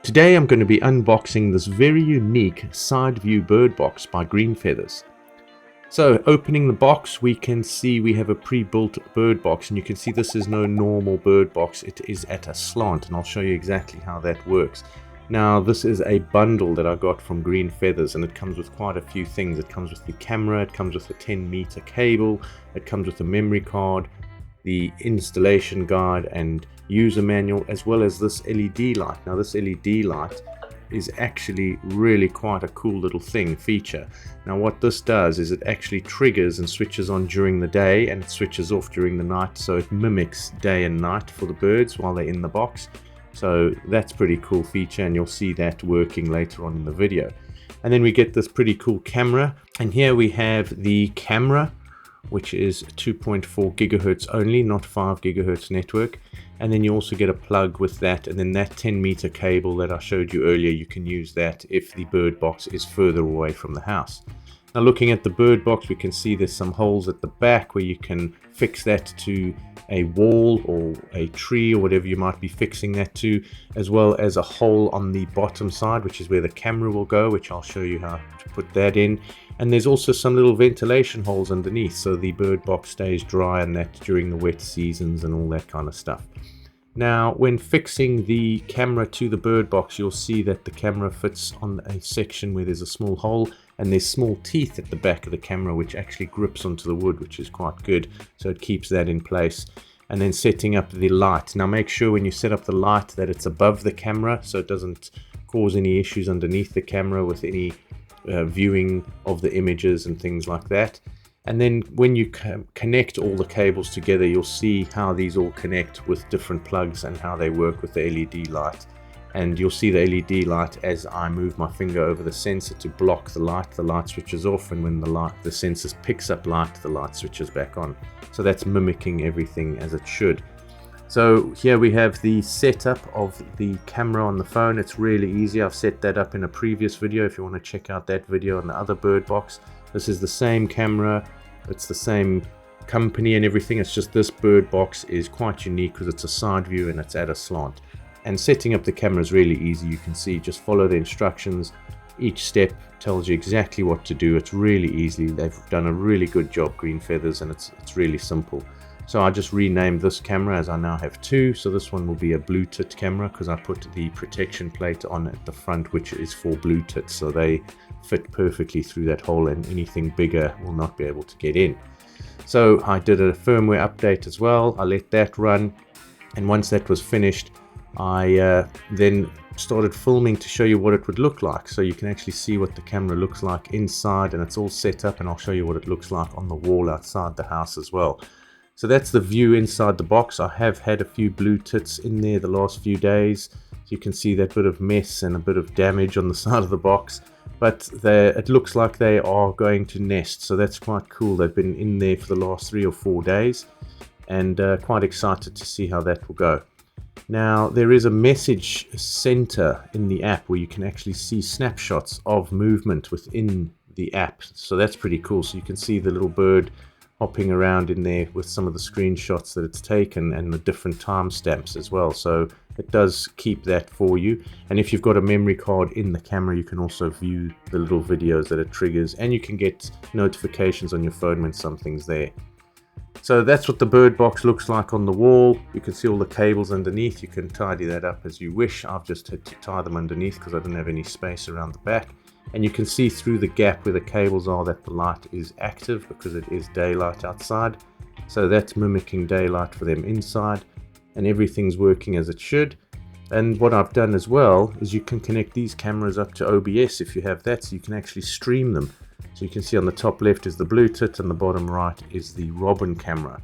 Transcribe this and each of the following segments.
Today I'm going to be unboxing this very unique side view bird box by Green Feathers. So opening the box, we can see we have a pre-built bird box, and you can see this is no normal bird box, it is at a slant, and I'll show you exactly how that works. Now this is a bundle that I got from Green Feathers, and it comes with quite a few things. It comes with the camera, it comes with a 10-meter cable, it comes with a memory card, the installation guide and user manual, as well as this LED light. Now this LED light is actually really quite a cool little feature. Now what this does is it actually triggers and switches on during the day, and it switches off during the night, so it mimics day and night for the birds while they're in the box. So that's a pretty cool feature, and you'll see that working later on in the video. And then we get this pretty cool camera, and here we have the camera, which is 2.4 gigahertz only, not 5 gigahertz network. And then you also get a plug with that, and then that 10-meter cable that I showed you earlier, you can use that if the bird box is further away from the house. Now looking at the bird box, we can see there's some holes at the back where you can fix that to a wall or a tree or whatever you might be fixing that to, as well as a hole on the bottom side, which is where the camera will go, which I'll show you how to put that in. And there's also some little ventilation holes underneath, so the bird box stays dry and that during the wet seasons and all that kind of stuff. Now when fixing the camera to the bird box, you'll see that the camera fits on a section where there's a small hole, and there's small teeth at the back of the camera which actually grips onto the wood, which is quite good, so it keeps that in place. And then setting up the light. Now make sure when you set up the light that it's above the camera, so it doesn't cause any issues underneath the camera with any viewing of the images and things like that. And then when you connect all the cables together, you'll see how these all connect with different plugs and how they work with the LED light. And you'll see the LED light as I move my finger over the sensor to block the light switches off, and when the sensor picks up light, the light switches back on. So that's mimicking everything as it should. So here we have the setup of the camera on the phone. It's really easy. I've set that up in a previous video if you want to check out that video on the other bird box. This is the same camera, it's the same company and everything. It's just this bird box is quite unique because it's a side view and it's at a slant. And setting up the camera is really easy. You can see, just follow the instructions. Each step tells you exactly what to do. It's really easy. They've done a really good job, Green Feathers, and it's really simple. So I just renamed this camera, as I now have two. So this one will be a blue tit camera because I put the protection plate on at the front, which is for blue tits. So they fit perfectly through that hole, and anything bigger will not be able to get in. So I did a firmware update as well. I let that run. And once that was finished, I then started filming to show you what it would look like. So you can actually see what the camera looks like inside, and it's all set up, and I'll show you what it looks like on the wall outside the house as well. So that's the view inside the box. I have had a few blue tits in there the last few days. So you can see that bit of mess and a bit of damage on the side of the box. But it looks like they are going to nest. So that's quite cool. They've been in there for the last 3 or 4 days. And quite excited to see how that will go. Now there is a message center in the app where you can actually see snapshots of movement within the app. So that's pretty cool. So you can see the little bird hopping around in there with some of the screenshots that it's taken and the different timestamps as well. So it does keep that for you. And if you've got a memory card in the camera, you can also view the little videos that it triggers, and you can get notifications on your phone when something's there. So that's what the bird box looks like on the wall. You can see all the cables underneath. You can tidy that up as you wish. I've just had to tie them underneath because I didn't have any space around the back. And you can see through the gap where the cables are that the light is active because it is daylight outside. So that's mimicking daylight for them inside, and everything's working as it should. And what I've done as well is you can connect these cameras up to OBS if you have that, so you can actually stream them. So you can see on the top left is the blue tit, and the bottom right is the robin camera.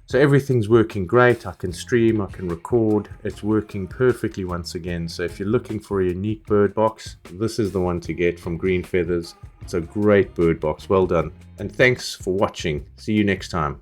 So everything's working great. I can stream, I can record. It's working perfectly once again. So if you're looking for a unique bird box, this is the one to get from Green Feathers. It's a great bird box. Well done. And thanks for watching. See you next time.